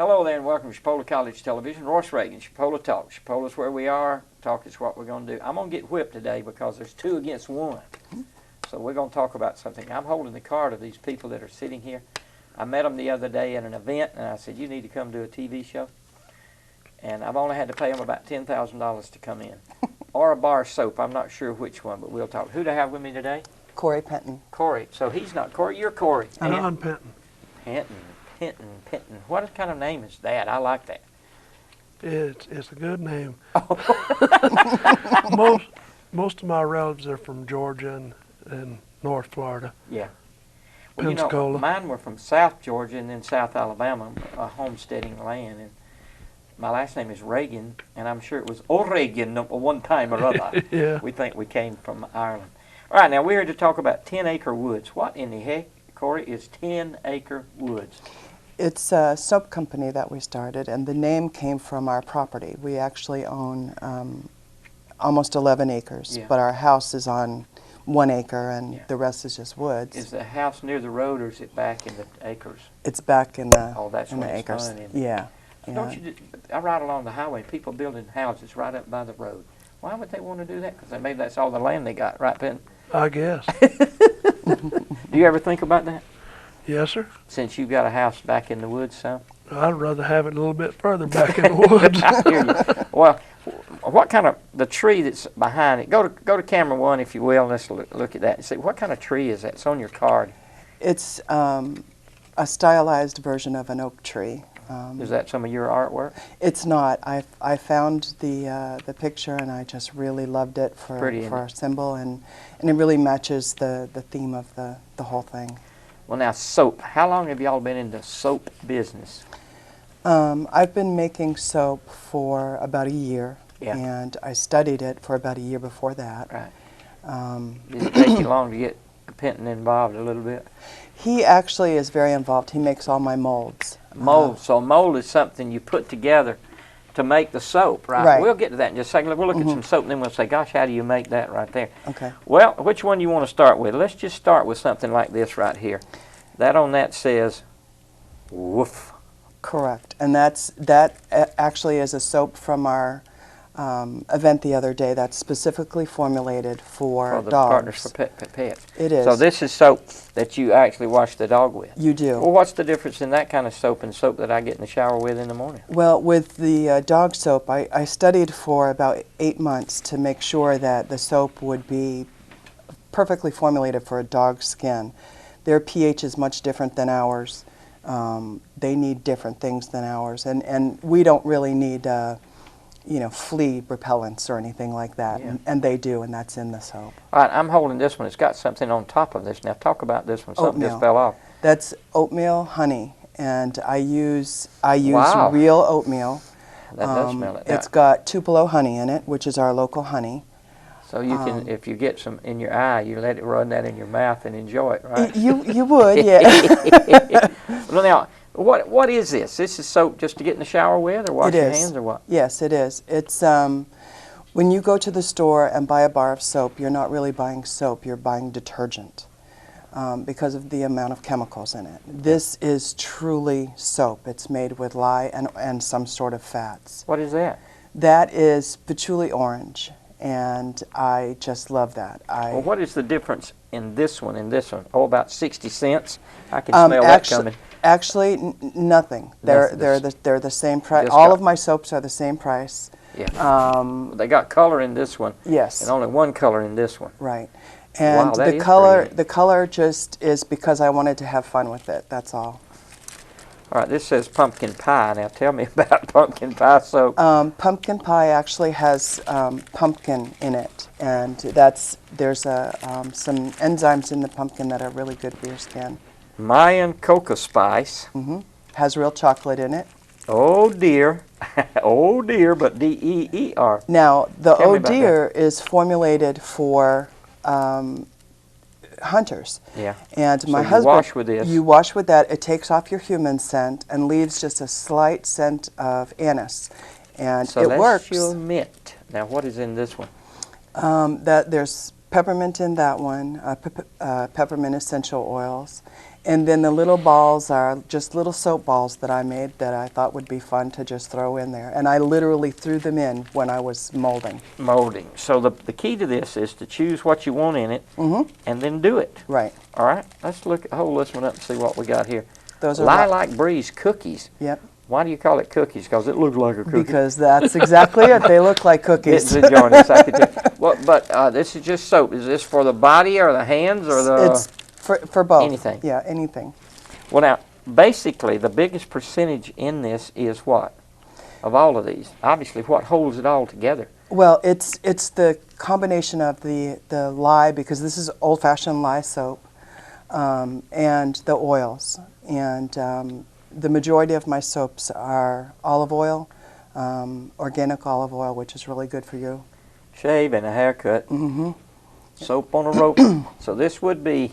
Hello there and welcome to Chipola College Television. Royce Reagan, Chipola Talk. Chipola's where we are. Talk is what we're going to do. I'm going to get whipped today because there's 2 against 1. So we're going to talk about something. I'm holding the card of these people that are sitting here. I met them the other day at an event, and I said, you need to come do a TV show. And I've only had to pay them about $10,000 to come in. Or a bar soap. I'm not sure which one, but we'll talk. Who do I have with me today? Corey Penton. Corey. So he's not Corey. You're Corey. John Penton. Penton. What kind of name is that? I like that. It's a good name. Most of my relatives are from Georgia and North Florida. Yeah. Well, Pensacola. you know, mine were from South Georgia and then South Alabama, homesteading land. And my last name is Reagan, and I'm sure it was O'Regan one time or other. Yeah. We think we came from Ireland. All right, now we're here to talk about 10-acre woods. What in the heck, Corey, is 10-acre woods? It's a soap company that we started, and the name came from our property. We actually own almost 11 acres, Yeah. but our house is on 1 acre, and Yeah. the rest is just woods. Is the house near the road, or is it back in the acres? It's back in the, Oh, that's in when the it's acres. fun, isn't it? Yeah. Don't you? I ride along the highway, people building houses right up by the road. Why would they want to do that? Because maybe that's all the land they got, right, Penn? I guess. Do you ever think about that? Yes, sir. Since you've got a house back in the woods, so? I'd rather have it a little bit further back in the woods. I hear you. Well, what kind of, the tree that's behind it, go to camera 1 if you will, let's look at that and see, what kind of tree is that? It's on your card. It's a stylized version of an oak tree. Is that some of your artwork? It's not. I found the picture, and I just really loved it for our symbol, and it really matches the theme of the whole thing. Well, now, soap. How long have y'all been in the soap business? I've been making soap for about a year, Yeah. and I studied it for about a year before that. Right. Did it take you long to get Penton involved a little bit? He actually is very involved. He makes all my molds. Mold. So mold is something you put together to make the soap, right? Right. We'll get to that in just a second. We'll look at some soap, and then we'll say, gosh, how do you make that right there? Okay. Well, which one do you want to start with? Let's just start with something like this right here. That on that says, woof. Correct. And that actually is a soap from our event the other day that's specifically formulated for the dogs. Partners for Pets. It is. So this is soap that you actually wash the dog with. You do. Well, what's the difference in that kind of soap and soap that I get in the shower with in the morning? Well, with the dog soap, I studied for about 8 months to make sure that the soap would be perfectly formulated for a dog's skin. Their pH is much different than ours. They need different things than ours, and we don't really need flea repellents or anything like that, Yeah. and they do, and that's in the soap. All right, I'm holding this one. It's got something on top of this. Now talk about this one. Something just fell off. That's oatmeal honey, and I use Wow. real oatmeal. That does smell it. It's got Tupelo honey in it, which is our local honey. So you can, if you get some in your eye, you let it run that in your mouth and enjoy it, right? You would, yeah. Well, now, what is this? This is soap just to get in the shower with, or wash your hands, or what? Yes, it is. It's when you go to the store and buy a bar of soap, you're not really buying soap. You're buying detergent because of the amount of chemicals in it. This is truly soap. It's made with lye and some sort of fats. What is that? That is Patchouli Orange, and I just love that. Well, what is the difference in this one and this one? Oh, about 60 cents. I can smell that coming. Actually, nothing. They're the same price. All of my soaps are the same price. Yeah. They got color in this one. Yes. And only one color in this one. Right. And wow, that is the color just is because I wanted to have fun with it. That's all. All right. This says pumpkin pie. Now tell me about pumpkin pie soap. Pumpkin pie actually has pumpkin in it, and there's some enzymes in the pumpkin that are really good for your skin. Mayan cocoa spice. Has real chocolate in it. Oh dear. Oh dear, but D-E-E-R. Now, the Tell me oh about dear is formulated for hunters. Yeah. And my you husband, wash with this. You wash with that. It takes off your human scent and leaves just a slight scent of anise. And So it works. that's your mint. Now, what is in this one? That there's peppermint in that one, peppermint essential oils. And then the little balls are just little soap balls that I made that I thought would be fun to just throw in there. And I literally threw them in when I was molding. Molding. So the key to this is to choose what you want in it and then do it. Right. All right? Let's hold this one up and see what we got here. Those are Lilac Breeze cookies. Yep. Why do you call it cookies? Because it looks like a cookie. Because that's exactly it. They look like cookies. It's enjoying this, I can tell. Well, but this is just soap. Is this for the body or the hands or the... It's for both. Anything. Yeah, anything. Well, now, basically, the biggest percentage in this is what? Of all of these? Obviously, what holds it all together? Well, it's the combination of the lye, because this is old-fashioned lye soap, and the oils. And the majority of my soaps are olive oil, organic olive oil, which is really good for you. Shave and a haircut. Soap on a rope. So this would be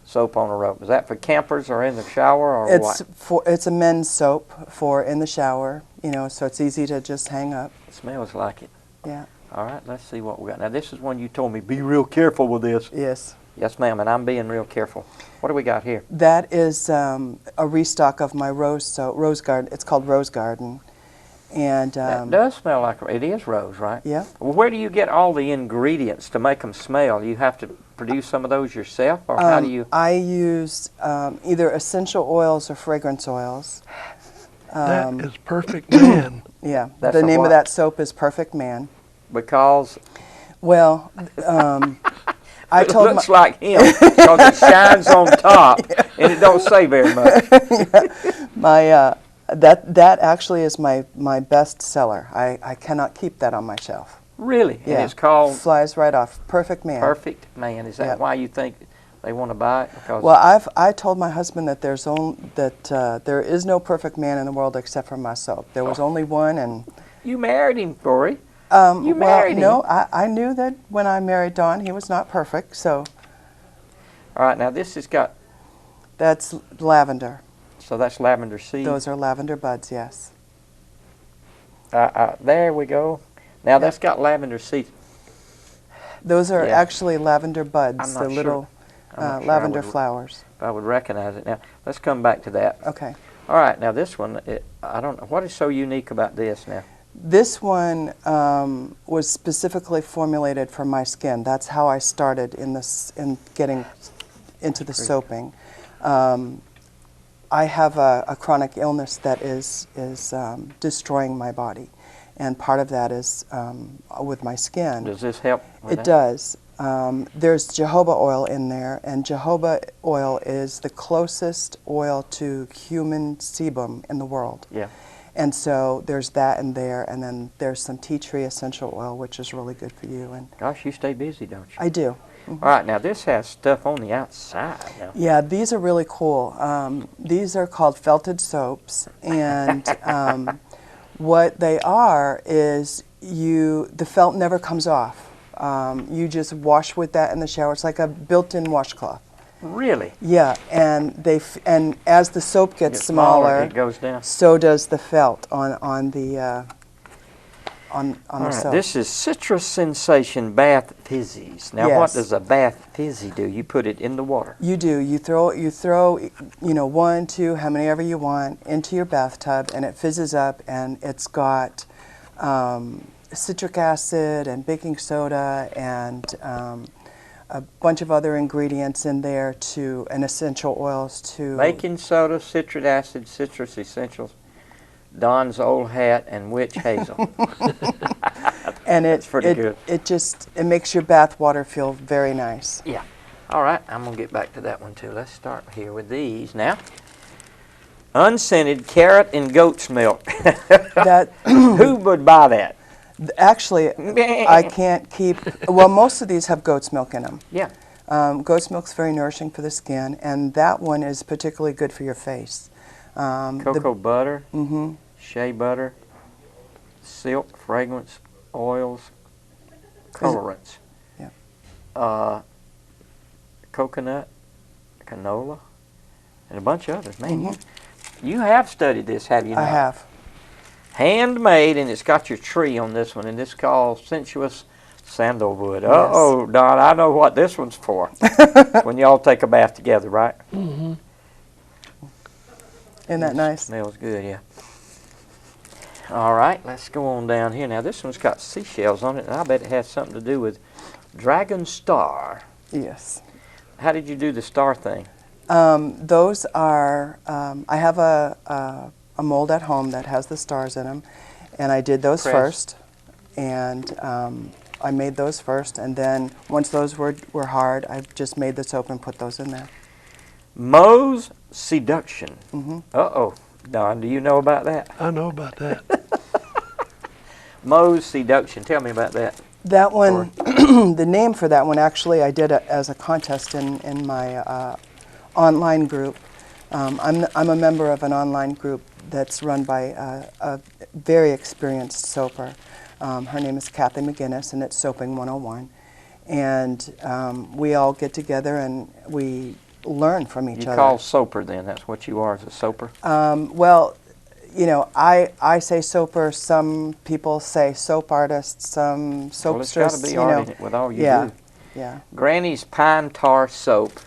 soap on a rope. Is that for campers or in the shower or what? It's a men's soap for in the shower, so it's easy to just hang up. It smells like it. Yeah. All right, let's see what we got. Now, this is one you told me, be real careful with this. Yes. Yes, ma'am, and I'm being real careful. What do we got here? That is a restock of my rose garden. It's called Rose Garden. And that does smell like it is rose, right? Yeah. Well, where do you get all the ingredients to make them smell? You have to produce some of those yourself, or how do you? I use either essential oils or fragrance oils. That is Perfect Man. Yeah. That's the name what? of that soap is Perfect Man. Because Well, I it told looks like him because it shines on top and it don't say very much. That actually is my best seller. I cannot keep that on my shelf. Really? Yeah. And it's called Flies right off. Perfect Man. Perfect Man. Is that Yep. why you think they want to buy it? Because Well, I told my husband that there is no perfect man in the world except for my soap. There was only one, and you married him, Corey. You well, married him. no, I knew that when I married Don, he was not perfect. So All right, now this has got, that's lavender. so that's lavender seed. Those are lavender buds. Yes. There we go. Now that's got lavender seeds. Those are Yeah. actually lavender buds. I'm The not sure. little I'm not sure lavender flowers. I would recognize it now. Let's come back to that. Okay. All right, now this one, I don't know. What is so unique about this now? This one was specifically formulated for my skin. That's how I started in getting into the soaping. I have a chronic illness that is destroying my body, and part of that is with my skin. Does this help with It that? does. There's jojoba oil in there, and jojoba oil is the closest oil to human sebum in the world. Yeah. And so there's that in there, and then there's some tea tree essential oil, which is really good for you. And Gosh, you stay busy, don't you? I do. All right, now this has stuff on the outside. Now. Yeah, these are really cool. These are called felted soaps, and what they are is the felt never comes off. You just wash with that in the shower. It's like a built-in washcloth. Really? Yeah, and and as the soap gets smaller, it goes down. so does the felt on the All the right, soap. this is Citrus Sensation Bath Fizzies. Now, what Yes. does a bath fizzy do? You put it in the water. You do. You throw 1, 2, how many ever you want into your bathtub, and it fizzes up, and it's got citric acid and baking soda and a bunch of other ingredients in there and essential oils to Baking soda, citric acid, citrus essentials, Don's old hat, and witch hazel. and That's pretty good. It makes your bath water feel very nice. Yeah. All right, I'm going to get back to that one too. Let's start here with these now. Unscented carrot and goat's milk. That Who would buy that? actually I can't keep. Well, most of these have goat's milk in them. Yeah. Goat's milk's very nourishing for the skin, and that one is particularly good for your face. Cocoa butter, shea butter, silk, fragrance, oils, colorants. Yeah. Coconut, canola, and a bunch of others. Man, you have studied this, have you not? I have. Handmade, and it's got your tree on this one, and it's called Sensuous Sandalwood. Uh-oh, Don, I know what this one's for. When y'all take a bath together, right? Mm-hmm. Isn't that nice? Smells good, yeah. All right, let's go on down here. Now, this one's got seashells on it, and I bet it has something to do with Dragon Star. Yes. How did you do the star thing? Those are, I have a mold at home that has the stars in them, and I did those first, and I made those first, and then once those were hard, I just made the soap and put those in there. Moe's Seduction. Mm-hmm. Uh-oh. Don, do you know about that? I know about that. Moe's Seduction. Tell me about that. That one, the name for that one, actually, I did it as a contest in my online group. I'm a member of an online group that's run by a very experienced soaper. Her name is Kathy McGinnis, and it's Soaping 101. And we all get together and we learn from each other. You call soaper then, that's what you are as a soaper? Well, you know, I say soaper, some people say soap artist, some soapsters. Well, it's got to be art in it with all you do. Yeah. Granny's Pine Tar Soap.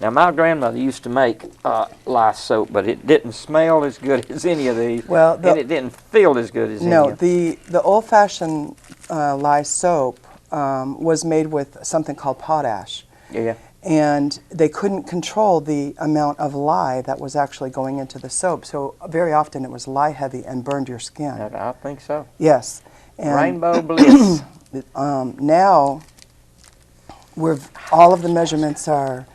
Now, my grandmother used to make lye soap, but it didn't smell as good as any of these, Well, and it didn't feel as good as any No, of the old-fashioned lye soap was made with something called potash. Yeah. And they couldn't control the amount of lye that was actually going into the soap. So very often it was lye heavy and burned your skin. I think so. Yes. And Rainbow Bliss. now, all of the measurements are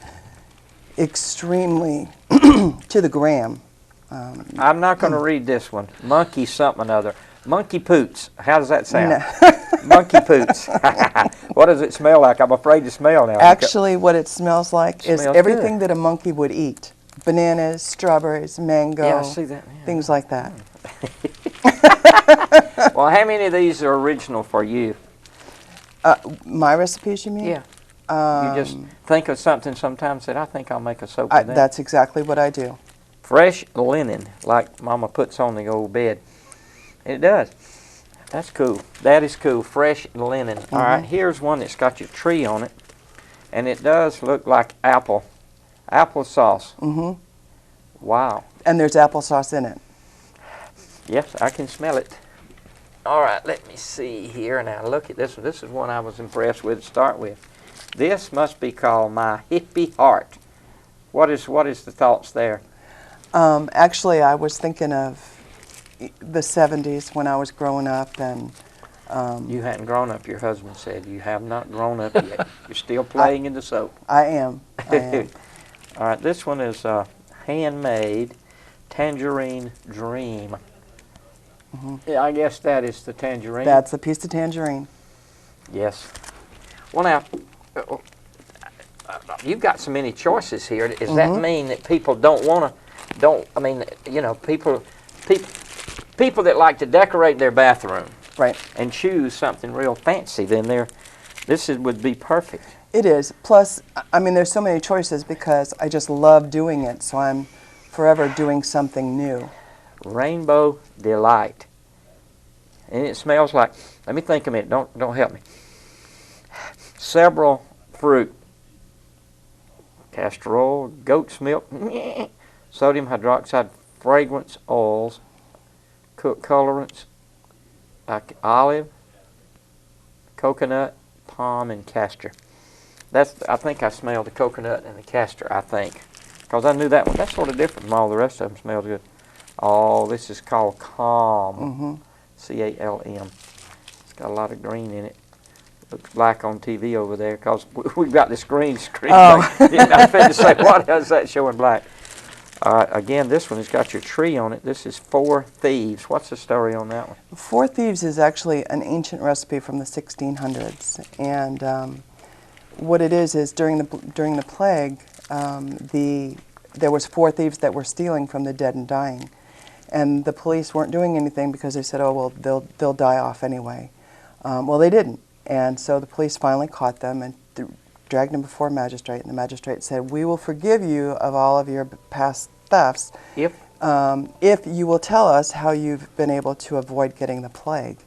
extremely to the gram. I'm not going to read this one. Monkey something another. Monkey Poots. How does that sound? No. Monkey Poots. What does it smell like? I'm afraid to smell now. Actually, what it smells like is Smells everything good. that a monkey would eat. Bananas, strawberries, mango, Yeah, I see that. Yeah. things like that. Well, how many of these are original for you? My recipes, you mean? Yeah. You just think of something sometimes that I think I'll make a soap with that. That's exactly what I do. Fresh linen, like Mama puts on the old bed. It does. That's cool. That is cool. Fresh linen. All right, here's one that's got your tree on it, and it does look like applesauce. Mm-hmm. Wow. And there's applesauce in it. Yes, I can smell it. All right, let me see here. Now look at this one. This is one I was impressed with to start with. This must be called My Hippie Heart. What is the thoughts there? Actually, I was thinking of the 70s when I was growing up, and You hadn't grown up, your husband said. You have not grown up yet. You're still playing in the soap. I am. All right, this one is Handmade Tangerine Dream. Yeah, I guess that is the tangerine. That's a piece of tangerine. Yes. Well, now, you've got so many choices here. Does that mean that people people that like to decorate their bathroom Right. and choose something real fancy, then this would be perfect. It is. Plus, I mean, there's so many choices because I just love doing it, so I'm forever doing something new. Rainbow Delight. And it smells like, let me think a minute, don't help me. Several fruit. Castor oil, goat's milk, sodium hydroxide, fragrance oils, cooked colorants, like olive, coconut, palm, and castor. I think I smell the coconut and the castor, I think. Because I knew that one. That's sort of different from all the rest of them. Smells good. Oh, this is called Calm. C-A-L-M. It's got a lot of green in it. Looks black on TV over there because we've got this green screen. I had to say, what is that showing black? Again, this one has got your tree on it. This is Four Thieves. What's the story on that one? Four Thieves is actually an ancient recipe from the 1600s, and what it is during the plague, there was four thieves that were stealing from the dead and dying, and the police weren't doing anything because they said, oh well, they'll die off anyway. Well, they didn't, and so the police finally caught them and dragged them before a magistrate, and the magistrate said, we will forgive you of all of your past thefts if you will tell us how you've been able to avoid getting the plague.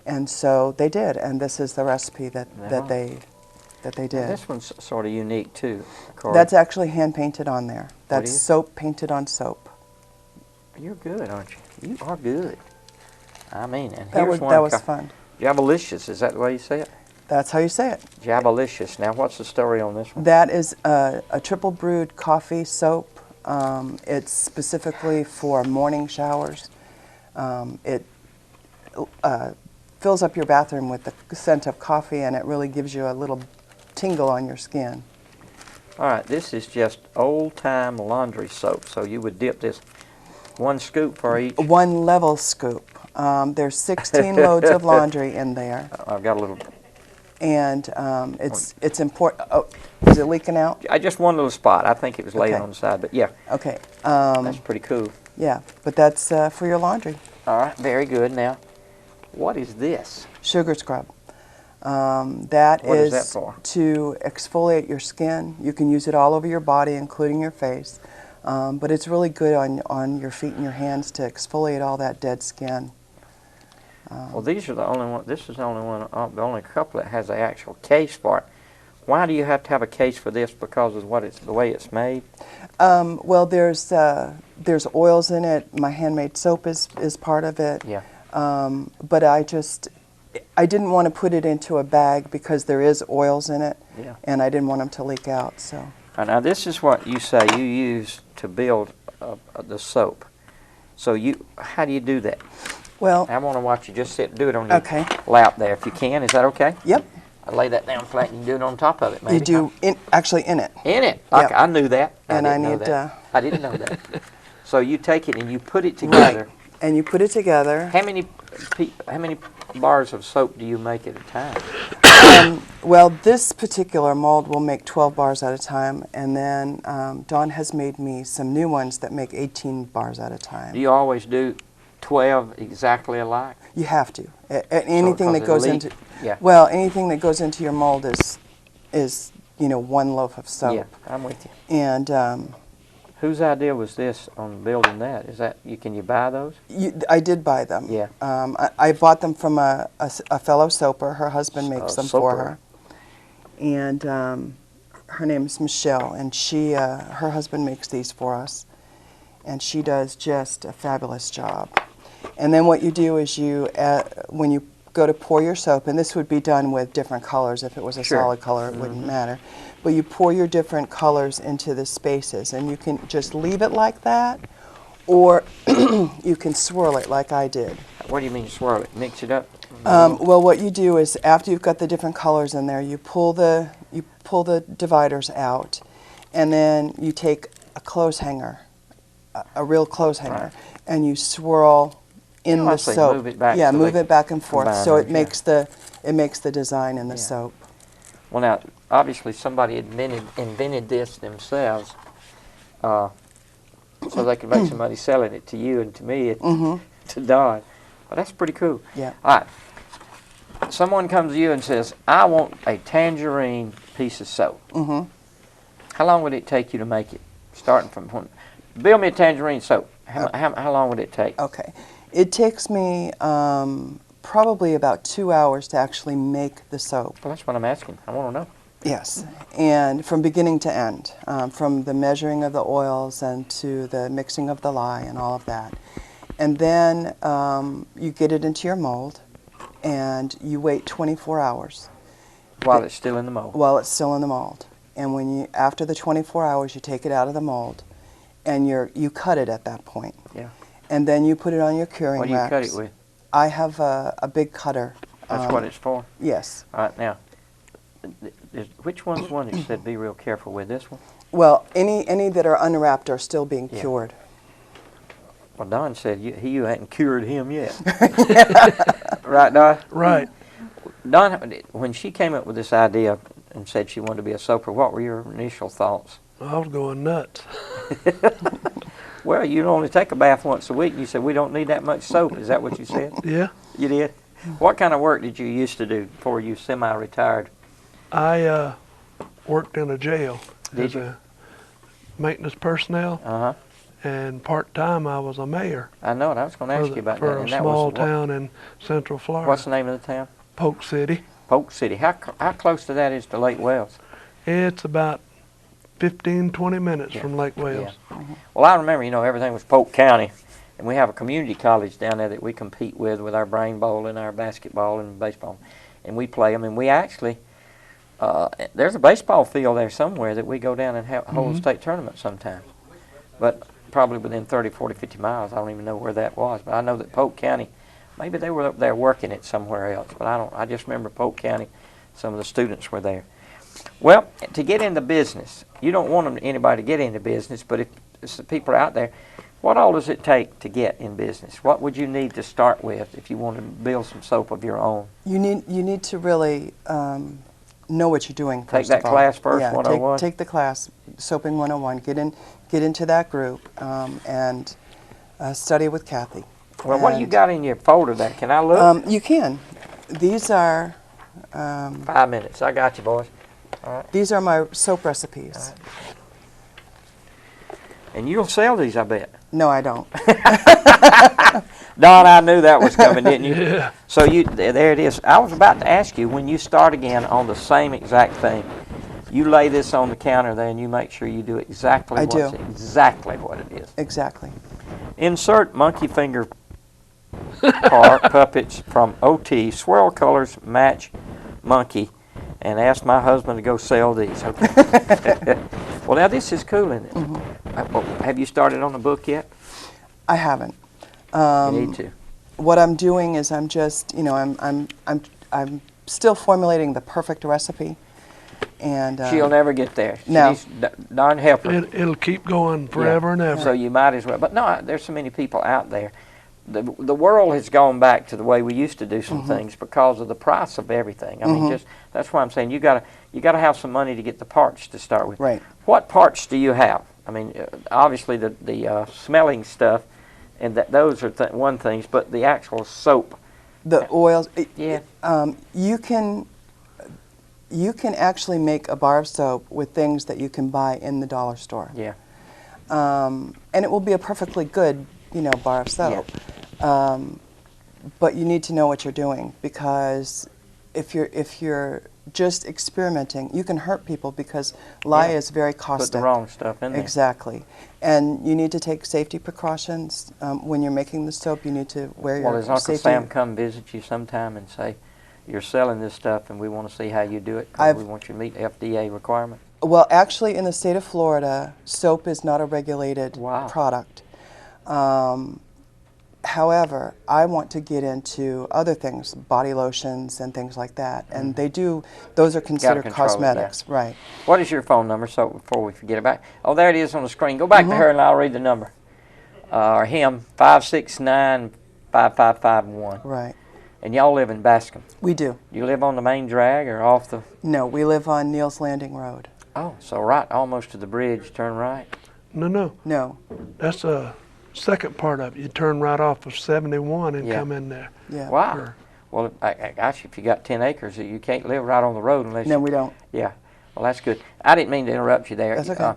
And so they did, and this is the recipe that Uh-huh. they did. This one's sort of unique too. Corey. That's actually hand painted on there. That's is? soap painted on soap. You're good, aren't you? You are good. I mean, and That here's was one. fun. Jabalicious, is that the way you say it? That's how you say it. Jabalicious. Now, what's the story on this one? That is a triple brewed coffee soap. It's specifically for morning showers. It fills up your bathroom with the scent of coffee, and it really gives you a little tingle on your skin. All right, this is just old-time laundry soap. So you would dip this one scoop for each. One level scoop. There's 16 loads of laundry in there, I've got a little. and it's important. Oh, is it leaking out? I just one little spot. I think it was laying Okay. on the side, but yeah, Okay. that's pretty cool. Yeah, but that's for your laundry. All right, very good. Now, what is this? Sugar scrub. That What is is that for? to exfoliate your skin. You can use it all over your body, including your face. But it's really good on your feet and your hands to exfoliate all that dead skin. Well, these are the only one. This is the only one, the only couple that has the actual case for it. Why do you have to have a case for this? Because of the way it's made. Well, there's oils in it. My handmade soap is part of it. Yeah. But I didn't want to put it into a bag because there is oils in it, Yeah. and I didn't want them to leak out. So Now this is what you say you use to build the soap. So how do you do that? well, I want to watch you just do it on your Okay. lap there if you can. Is that okay? yep. I lay that down flat and you can do it on top of it. Maybe. You do actually in it. In it. Yep. Okay, I knew that. And I I didn't know need, that. I didn't know that. So you take it and you put it together. And you put it together. How many bars of soap do you make at a time? Well, this particular mold will make 12 bars at a time, and then Dawn has made me some new ones that make 18 bars at a time. Do you always do 12 exactly alike? You have to. Anything that goes into Yeah. well, anything that goes into your mold is one loaf of soap. Yeah, I'm with you. And Whose idea was this on building that? Can you buy those? I did buy them. Yeah. I bought them from a fellow soaper. Her husband makes them for soaper. her. And her name is Michelle, and her husband makes these for us. And she does just a fabulous job. And then what you do is when you go to pour your soap, and this would be done with different colors. If it was a Sure. solid color, it wouldn't matter. But you pour your different colors into the spaces, and you can just leave it like that, or you can swirl it like I did. What do you mean swirl it? Mix it up? Well, what you do is after you've got the different colors in there, you pull the dividers out, and then you take a clothes hanger, a real clothes hanger, and you swirl in the Honestly, soap. move it back Yeah, so move they it back and forth, combine so those, it makes the design in the Yeah. soap. Well, now, obviously somebody invented this themselves so they could make some money selling it to you and to me and to Don. Well, that's pretty cool. Yeah. All right. Someone comes to you and says, I want a tangerine piece of soap. Mm-hmm. How long would it take you to make it? Starting from when? Build me a tangerine soap. How long would it take? Okay. It takes me probably about 2 hours to actually make the soap. Well, that's what I'm asking. I want to know. Yes, and from beginning to end, from the measuring of the oils and to the mixing of the lye and all of that. And then you get it into your mold, and you wait 24 hours. While it's still in the mold. While it's still in the mold. And after the 24 hours, you take it out of the mold, and you cut it at that point. Yeah. And then you put it on your curing What do you racks. cut it with? I have a big cutter. That's what it's for? Yes. All right, now, which one's one that you said be real careful with? This one? Well, any that are unwrapped are still being Yeah. cured. Well, Don said you hadn't cured him yet. Right, Don? Right. Don, when she came up with this idea and said she wanted to be a soaper, what were your initial thoughts? I was going nuts. Well, you only take a bath once a week, and you said we don't need that much soap. Is that what you said? Yeah. You did? What kind of work did you used to do before you semi-retired? I worked in a jail Did as you? a maintenance personnel, Uh-huh. and part-time I was a mayor I know it. I was going to ask you about that. for a And that small was town in Central Florida. what's the name of the town? Polk City. Polk City. How close to that is to Lake Wales? It's about 15, 20 minutes from Lake Wales. Yeah. Well, I remember, everything was Polk County, and we have a community college down there that we compete with our brain bowl and our basketball and baseball, and we play them. And we actually, there's a baseball field there somewhere that we go down and hold a state tournament sometime, but probably within 30, 40, 50 miles. I don't even know where that was, but I know that Polk County, maybe they were up there working it somewhere else, but I just remember Polk County, some of the students were there. Well, to get into business, you don't want anybody to get into business, but if the people are out there, what all does it take to get in business? What would you need to start with if you want to build some soap of your own? You need to really know what you're doing Take first that of all. class first, Yeah, 101? take the class, Soaping 101. Get into that group and study with Kathy. Well, what do you got in your folder there? Can I look? You can. These are 5 minutes. I got you, boys. All right. these are my soap recipes. And you'll sell these, I bet. No, I don't. Don, I knew that was coming, didn't you? Yeah. So there it is. I was about to ask you, when you start again on the same exact thing, you lay this on the counter there and you make sure you do exactly exactly what it is. Exactly. Insert monkey finger puppets from OT, swirl colors match monkey, and ask my husband to go sell these. Okay. Well, now this is cool, isn't it? Have you started on the book yet? I haven't. You need to. What I'm doing is I'm just, I'm still formulating the perfect recipe, and She'll never get there. No. Darn help her. It'll keep going forever and ever. So you might as well. But no, there's so many people out there. The world has gone back to the way we used to do some things because of the price of everything. I mean, that's why I'm saying you gotta have some money to get the parts to start with. Right. What parts do you have? I mean, obviously the smelling stuff, and those are one things, but the actual soap. the oils. Yeah. You can actually make a bar of soap with things that you can buy in the dollar store. Yeah. And it will be a perfectly good, bar of soap. But you need to know what you're doing, because if you're just experimenting, you can hurt people, because lye is very caustic. Put the wrong stuff in there. Exactly. And you need to take safety precautions. When you're making the soap, you need to wear Well, your does Uncle safety. Sam come visit you sometime and say, you're selling this stuff and we want to see how you do it because we want you to meet FDA requirement? Well, actually, in the state of Florida, soap is not a regulated product. However, I want to get into other things, body lotions and things like that, and those are considered cosmetics, right? What is your phone number, so before we forget about it? Oh, there it is on the screen. Go back to her and I'll read the number. Or him, 569-5551. Right. And y'all live in Bascom? We do. You live on the main drag or off the... No, we live on Neal's Landing Road. Oh, so right, almost to the bridge, turn right? No. That's a second part of it. You turn right off of 71 and come in there. Yeah. Wow. Well, gosh, if you got 10 acres, you can't live right on the road unless No, we don't. Yeah. Well, that's good. I didn't mean to interrupt you there. That's okay.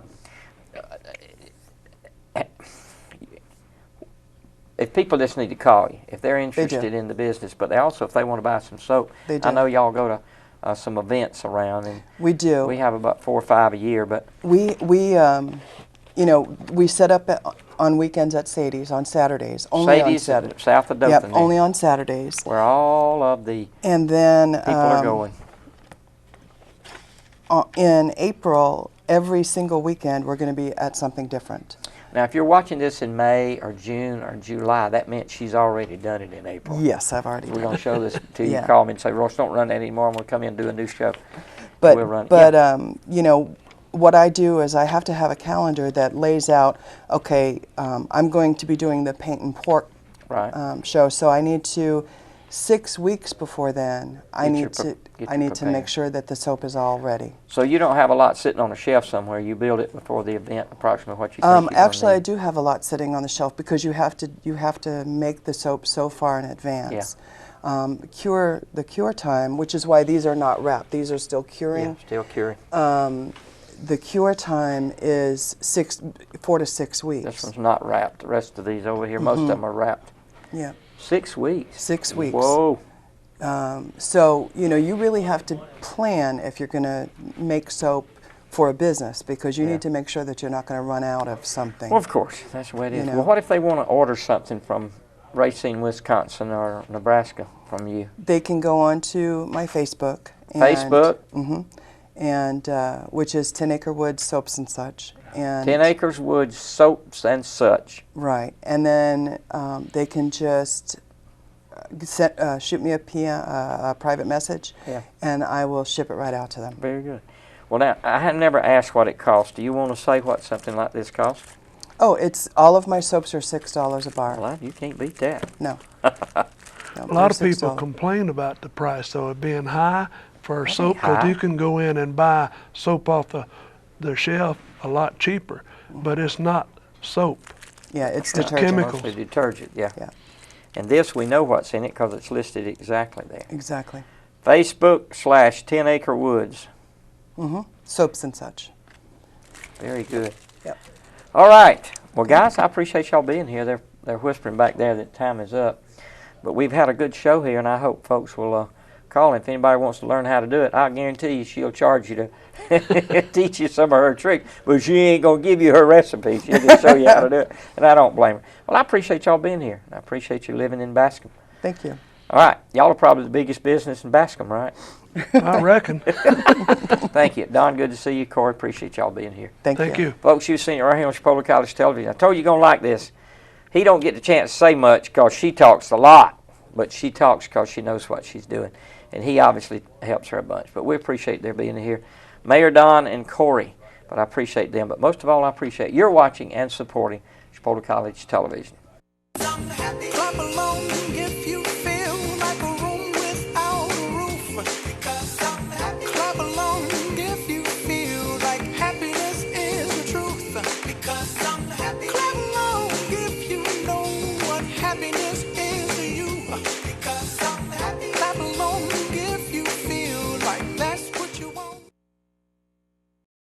If people just need to call you, if they're interested in the business, but if they want to buy some soap, They do. I know y'all go to some events around, and We do. we have about 4 or 5 a year, but We set up on weekends at Sadie's on Saturdays. Only on Sadie's Saturdays. south of Dothan. Yep, only on Saturdays. where all of the And then people are going. In April, every single weekend, we're going to be at something different. Now, if you're watching this in May or June or July, that meant she's already done it in April. Yes, I've already We're done going to show this to you. Yeah. Call me and say, Ross, don't run that anymore. I'm going to come in and do a new show. But, we'll run. what I do is I have to have a calendar that lays out, okay, I'm going to be doing the paint and pork show, so I need to, 6 weeks before then, I need to make sure that the soap is all ready. So you don't have a lot sitting on a shelf somewhere. You build it before the event, approximately what you think Actually, I do have a lot sitting on the shelf, because you have to make the soap so far in advance. The cure time, which is why these are not wrapped. These are still curing. Yeah, still curing. the cure time is 4 to 6 weeks. This one's not wrapped. The rest of these over here, most of them are wrapped. Yeah. 6 weeks. 6 weeks. Whoa. So, you know, you really have to plan if you're going to make soap for a business, because you need to make sure that you're not going to run out of something. Well, of course, that's the way it is. You know. Well, what if they want to order something from Racine, Wisconsin, or Nebraska from you? They can go on to my Facebook. Facebook? And which is 10 Acre Woods Soaps and Such. And 10 Acres Woods Soaps and Such. Right. And then they can just shoot me a private message, and I will ship it right out to them. Very good. Well, now, I have never asked what it costs. Do you want to say what something like this costs? Oh, it's all of my soaps are $6 a bar. Well, you can't beat that. No. A lot of people complain about the price, though, it being high for soap, because you can go in and buy soap off the shelf a lot cheaper, but it's not soap. Yeah, it's detergent. Chemicals. Mostly detergent, yeah. Yeah. And this, we know what's in it because it's listed exactly there. Exactly. Facebook/10 Acre Woods. Soaps and Such. Very good. Yep. All right. Well, guys, I appreciate y'all being here. They're whispering back there that time is up. But we've had a good show here, and I hope folks will call. If anybody wants to learn how to do it, I guarantee you she'll charge you to teach you some of her tricks, but she ain't going to give you her recipe. She'll just show you how to do it, and I don't blame her. Well, I appreciate y'all being here. I appreciate you living in Bascom. Thank you. All right. Y'all are probably the biggest business in Bascom, right? I reckon. Thank you. Don, good to see you. Corey, appreciate y'all being here. Thank you. Folks, you've seen it right here on Chipola College Television. I told you you're going to like this. He don't get the chance to say much because she talks a lot, but she talks because she knows what she's doing. And he obviously helps her a bunch. But we appreciate their being here. Mayor Don and Corey, but I appreciate them. But most of all, I appreciate your watching and supporting Chipola College Television.